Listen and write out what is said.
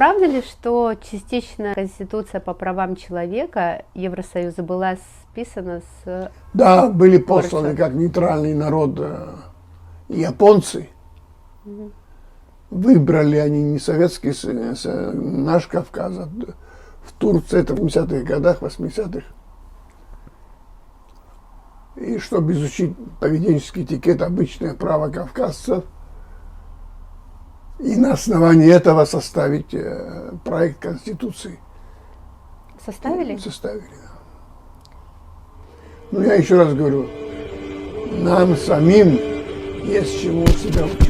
Правда ли, что частично Конституция по правам человека Евросоюза была списана с Да, были Польши? посланы как нейтральный народ японцы. Выбрали они не советский, наш Кавказ, а в Турции, это в 70-х годах, 80-х. И чтобы изучить поведенческий этикет, обычное право кавказцев, и на основании этого составить проект Конституции. Составили? Составили, да. Но я еще раз говорю, нам самим есть чему у себя учить.